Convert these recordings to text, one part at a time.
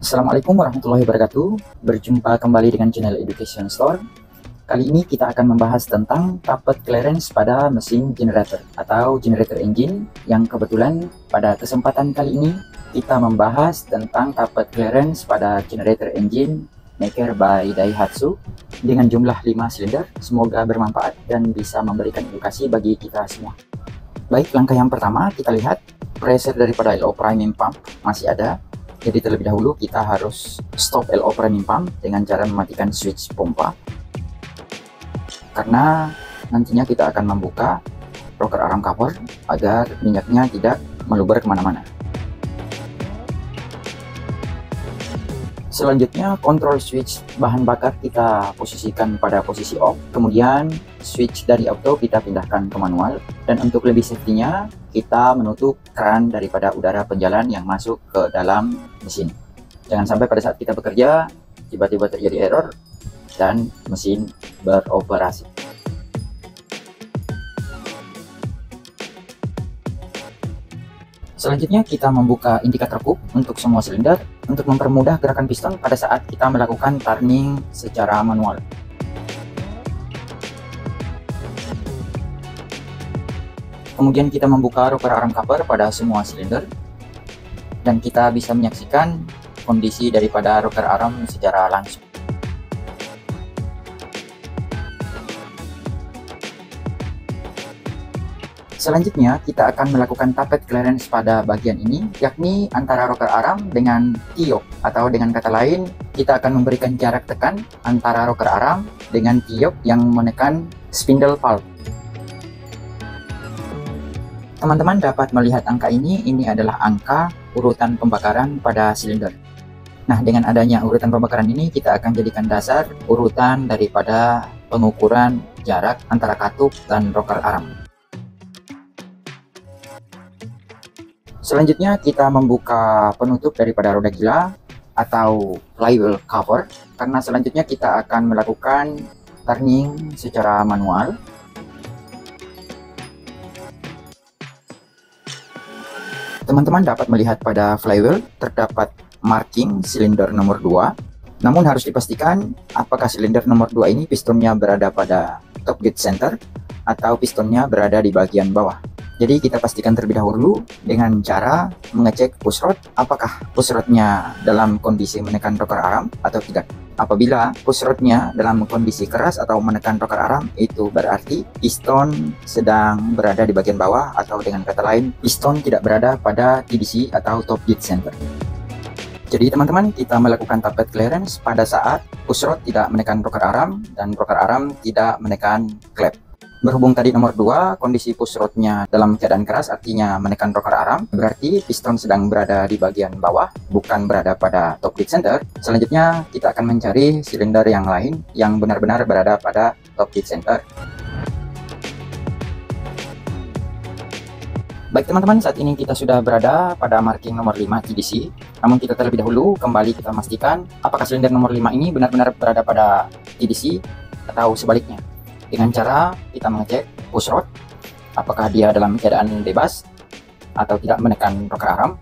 Assalamualaikum warahmatullahi wabarakatuh. Berjumpa kembali dengan channel Education Store. Kali ini kita akan membahas tentang tapered clearance pada mesin generator atau generator engine, yang kebetulan pada kesempatan kali ini kita membahas tentang tapered clearance pada generator engine maker by Daihatsu dengan jumlah 5 silinder. Semoga bermanfaat dan bisa memberikan edukasi bagi kita semua. Baik, langkah yang pertama kita lihat pressure daripada LO priming pump masih ada. Jadi terlebih dahulu kita harus stop LO priming pump dengan cara mematikan switch pompa, karena nantinya kita akan membuka rocker arm cover agar minyaknya tidak meluber kemana-mana. Selanjutnya kontrol switch bahan bakar kita posisikan pada posisi off, kemudian switch dari auto kita pindahkan ke manual, dan untuk lebih safety-nya kita menutup keran daripada udara penjalan yang masuk ke dalam mesin. Jangan sampai pada saat kita bekerja tiba-tiba terjadi error dan mesin beroperasi. Selanjutnya kita membuka indikator cup untuk semua silinder untuk mempermudah gerakan piston pada saat kita melakukan turning secara manual. Kemudian kita membuka rocker arm cover pada semua silinder, dan kita bisa menyaksikan kondisi daripada rocker arm secara langsung. Selanjutnya kita akan melakukan tapered clearance pada bagian ini, yakni antara rocker arm dengan T-yoke, atau dengan kata lain kita akan memberikan jarak tekan antara rocker arm dengan T-yoke yang menekan spindle valve. Teman-teman dapat melihat angka ini adalah angka urutan pembakaran pada silinder. Nah, dengan adanya urutan pembakaran ini kita akan jadikan dasar urutan daripada pengukuran jarak antara katup dan rocker arm. Selanjutnya kita membuka penutup daripada roda gila atau flywheel cover, karena selanjutnya kita akan melakukan turning secara manual. Teman-teman dapat melihat pada flywheel terdapat marking silinder nomor 2, namun harus dipastikan apakah silinder nomor 2 ini pistonnya berada pada top gate center atau pistonnya berada di bagian bawah. Jadi kita pastikan terlebih dahulu dengan cara mengecek push rod, apakah push rodnya dalam kondisi menekan rocker arm atau tidak. Apabila push rodnya dalam kondisi keras atau menekan rocker arm, itu berarti piston sedang berada di bagian bawah, atau dengan kata lain piston tidak berada pada TDC atau top gate center. Jadi teman-teman, kita melakukan tapered clearance pada saat push rod tidak menekan rocker arm dan rocker arm tidak menekan klep. Berhubung tadi nomor 2, kondisi push rodnya dalam keadaan keras artinya menekan rocker arm, berarti piston sedang berada di bagian bawah, bukan berada pada top gate center. Selanjutnya kita akan mencari silinder yang lain yang benar-benar berada pada top gate center. Baik teman-teman, saat ini kita sudah berada pada marking nomor 5 TDC. Namun kita terlebih dahulu kembali kita memastikan apakah silinder nomor 5 ini benar-benar berada pada TDC atau sebaliknya, dengan cara kita mengecek push rod apakah dia dalam keadaan bebas atau tidak menekan rocker arm.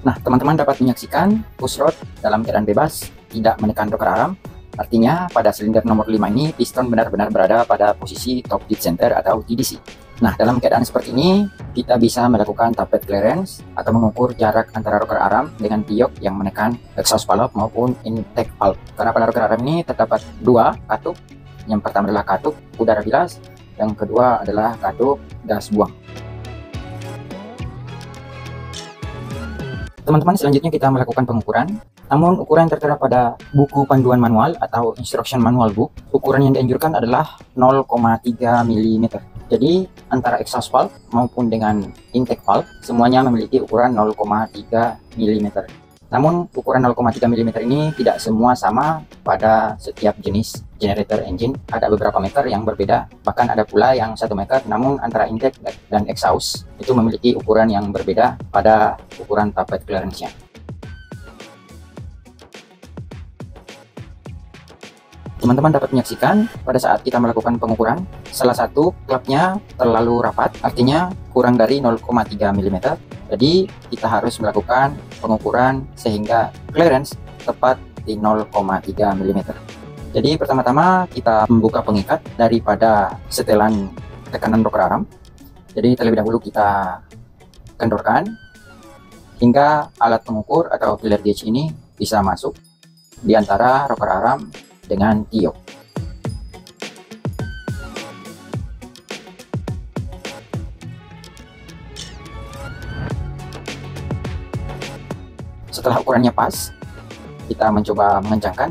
Nah, teman-teman dapat menyaksikan push rod dalam keadaan bebas tidak menekan rocker arm, artinya pada silinder nomor 5 ini piston benar-benar berada pada posisi top gate center atau TDC. Nah, dalam keadaan seperti ini kita bisa melakukan tapered clearance atau mengukur jarak antara rocker arm dengan T-yoke yang menekan exhaust valve maupun intake valve. Karena pada rocker arm ini terdapat 2 katup. Yang pertama adalah katup udara bilas, yang kedua adalah katup gas buang. Teman-teman, selanjutnya kita melakukan pengukuran. Namun ukuran yang tertera pada buku panduan manual atau instruction manual book, ukuran yang dianjurkan adalah 0,3 mm. Jadi antara exhaust valve maupun dengan intake valve semuanya memiliki ukuran 0,3 mm. Namun ukuran 0,3 mm ini tidak semua sama pada setiap jenis generator engine. Ada beberapa maker yang berbeda, bahkan ada pula yang 1 maker namun antara intake dan exhaust itu memiliki ukuran yang berbeda pada ukuran tapered clearance-nya. Teman-teman dapat menyaksikan pada saat kita melakukan pengukuran, salah satu klapnya terlalu rapat, artinya kurang dari 0,3 mm, Jadi kita harus melakukan pengukuran sehingga clearance tepat di 0,3 mm. Jadi pertama-tama kita membuka pengikat daripada setelan tekanan rocker arm. Jadi terlebih dahulu kita kendorkan hingga alat pengukur atau filler gauge ini bisa masuk di antara rocker arm dengan tiok. Setelah ukurannya pas, kita mencoba mengencangkan.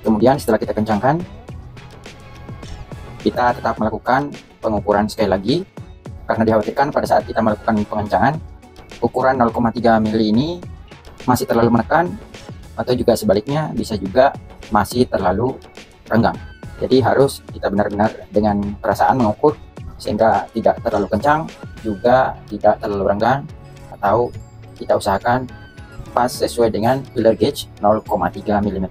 Kemudian setelah kita kencangkan, kita tetap melakukan pengukuran sekali lagi, karena dikhawatirkan pada saat kita melakukan pengencangan, ukuran 0,3 mm ini masih terlalu menekan, atau juga sebaliknya bisa juga masih terlalu renggang. Jadi harus kita benar-benar dengan perasaan mengukur sehingga tidak terlalu kencang, juga tidak terlalu renggang, atau kita usahakan pas sesuai dengan filler gauge 0,3 mm.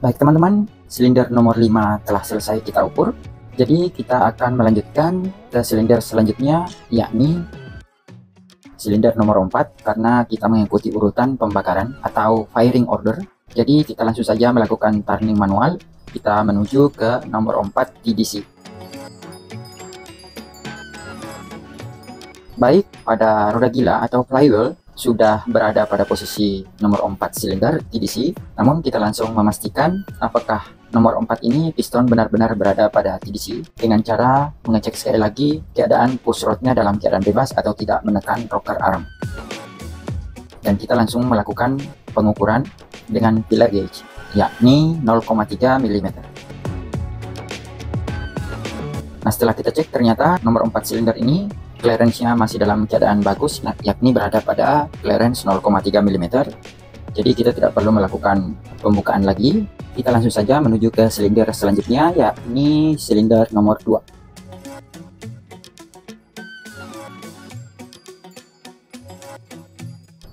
Baik teman-teman, silinder nomor 5 telah selesai kita ukur. Jadi kita akan melanjutkan ke silinder selanjutnya, yakni silinder nomor 4, karena kita mengikuti urutan pembakaran atau firing order. Jadi kita langsung saja melakukan turning manual. Kita menuju ke nomor 4 TDC. Baik, pada roda gila atau flywheel sudah berada pada posisi nomor 4 silinder TDC. Namun kita langsung memastikan apakah nomor 4 ini piston benar-benar berada pada TDC dengan cara mengecek sekali lagi keadaan push rodnya dalam keadaan bebas atau tidak menekan rocker arm. Dan kita langsung melakukan pengukuran dengan filler gauge, yakni 0,3 mm. Nah, setelah kita cek ternyata nomor 4 silinder ini clearance-nya masih dalam keadaan bagus, yakni berada pada clearance 0,3 mm. Jadi kita tidak perlu melakukan pembukaan lagi. Kita langsung saja menuju ke silinder selanjutnya, yakni silinder nomor 2.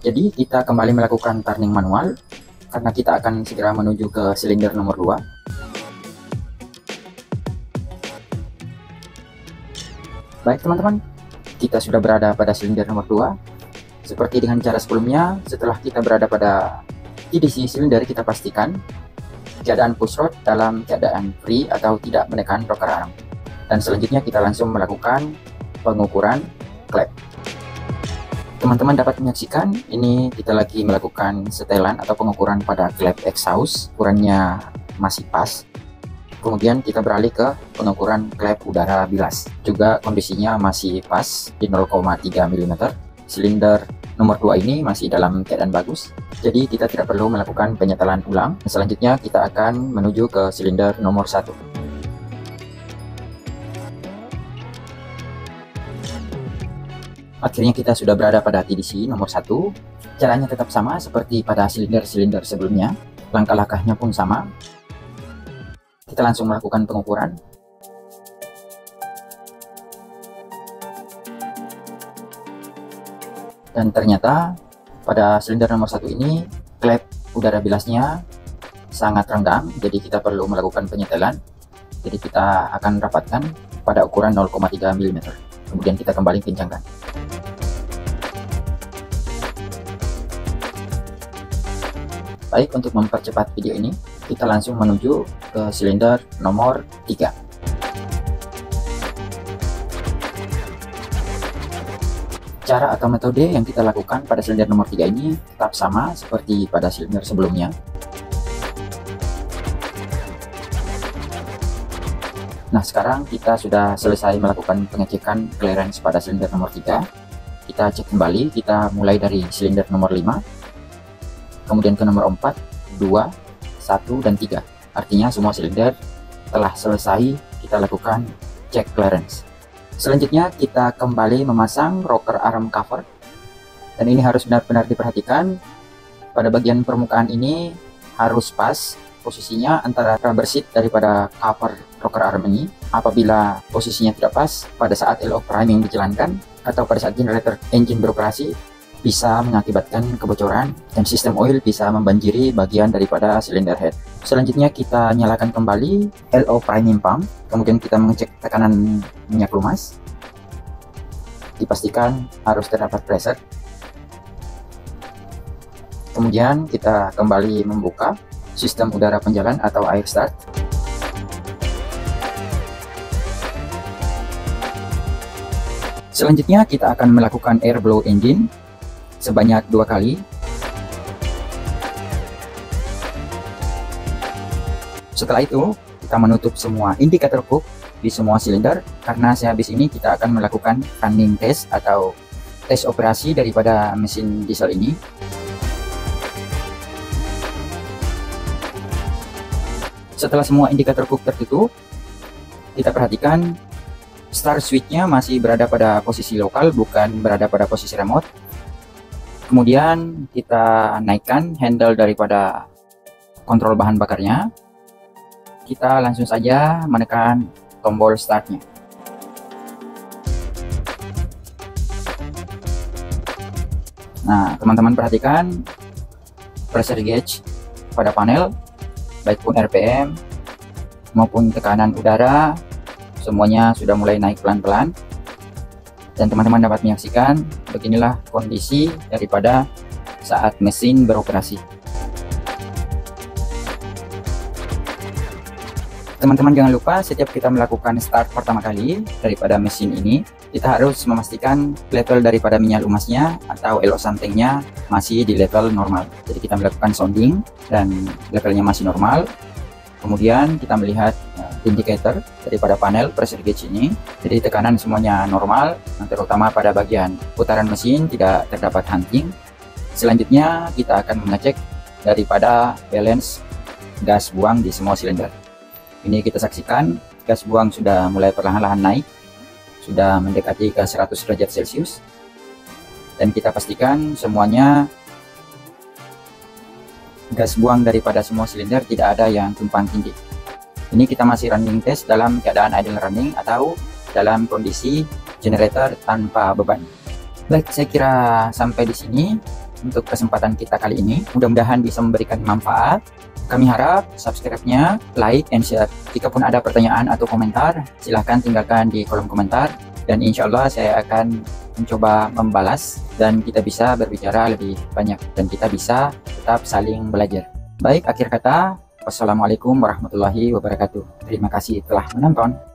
Jadi kita kembali melakukan turning manual karena kita akan segera menuju ke silinder nomor 2. Baik teman-teman, kita sudah berada pada silinder nomor 2. Seperti dengan cara sebelumnya, setelah kita berada pada TDC silinder, kita pastikan keadaan push rod dalam keadaan free atau tidak menekan rocker arm. Dan selanjutnya kita langsung melakukan pengukuran klep. Teman-teman dapat menyaksikan, ini kita lagi melakukan setelan atau pengukuran pada klep exhaust. Ukurannya masih pas. Kemudian kita beralih ke pengukuran klep udara bilas. Juga kondisinya masih pas di 0,3 mm. Silinder nomor 2 ini masih dalam keadaan bagus. Jadi kita tidak perlu melakukan penyetelan ulang. Selanjutnya kita akan menuju ke silinder nomor 1. Akhirnya kita sudah berada pada TDC nomor 1. Caranya tetap sama seperti pada silinder-silinder sebelumnya. Langkah-langkahnya pun sama. Kita langsung melakukan pengukuran. Dan ternyata pada silinder nomor 1 ini klep udara bilasnya sangat renggang. Jadi kita perlu melakukan penyetelan. Jadi kita akan rapatkan pada ukuran 0,3 mm. Kemudian kita kembali kencangkan. Baik, untuk mempercepat video ini, kita langsung menuju ke silinder nomor 3. Cara atau metode yang kita lakukan pada silinder nomor 3 ini tetap sama seperti pada silinder sebelumnya. Nah, sekarang kita sudah selesai melakukan pengecekan clearance pada silinder nomor 3. Kita cek kembali, kita mulai dari silinder nomor 5. Kemudian ke nomor 4, 2, 1, dan 3. Artinya semua silinder telah selesai kita lakukan cek clearance. Selanjutnya kita kembali memasang rocker arm cover. Dan ini harus benar-benar diperhatikan. Pada bagian permukaan ini harus pas posisinya antara rubber seat daripada cover rocker arm ini. Apabila posisinya tidak pas pada saat LO priming dijalankan atau pada saat generator engine beroperasi, bisa mengakibatkan kebocoran dan sistem oil bisa membanjiri bagian daripada silinder head. Selanjutnya kita nyalakan kembali LO priming pump, kemudian kita mengecek tekanan minyak lumas. Dipastikan harus terdapat pressure. Kemudian kita kembali membuka sistem udara penjalan atau air start. Selanjutnya kita akan melakukan air blow engine sebanyak 2 kali. Setelah itu kita menutup semua indikator cook di semua silinder, karena sehabis ini kita akan melakukan running test atau tes operasi daripada mesin diesel ini. Setelah semua indikator cook tertutup, kita perhatikan start switch-nya masih berada pada posisi lokal, bukan berada pada posisi remote. Kemudian kita naikkan handle daripada kontrol bahan bakarnya. Kita langsung saja menekan tombol startnya. Nah, teman-teman perhatikan pressure gauge pada panel, baik pun RPM maupun tekanan udara, semuanya sudah mulai naik pelan-pelan. Dan teman-teman dapat menyaksikan beginilah kondisi daripada saat mesin beroperasi. Teman-teman jangan lupa setiap kita melakukan start pertama kali daripada mesin ini, kita harus memastikan level daripada minyak lumasnya atau LO something-nya masih di level normal. Jadi kita melakukan sounding dan levelnya masih normal. Kemudian kita melihat indicator daripada panel pressure gauge ini. Jadi tekanan semuanya normal, terutama pada bagian putaran mesin tidak terdapat hunting. Selanjutnya kita akan mengecek daripada balance gas buang di semua silinder. Ini kita saksikan gas buang sudah mulai perlahan-lahan naik, sudah mendekati ke 100 derajat Celcius. Dan kita pastikan semuanya gas buang daripada semua silinder tidak ada yang tumpang tindih. Ini kita masih running test dalam keadaan idle running atau dalam kondisi generator tanpa beban. Baik, saya kira sampai di sini untuk kesempatan kita kali ini. Mudah-mudahan bisa memberikan manfaat. Kami harap subscribe-nya, like, and share. Jika pun ada pertanyaan atau komentar, silahkan tinggalkan di kolom komentar. Dan insya Allah saya akan mencoba membalas dan kita bisa berbicara lebih banyak. Dan kita bisa tetap saling belajar. Baik, akhir kata, wassalamualaikum warahmatullahi wabarakatuh. Terima kasih telah menonton.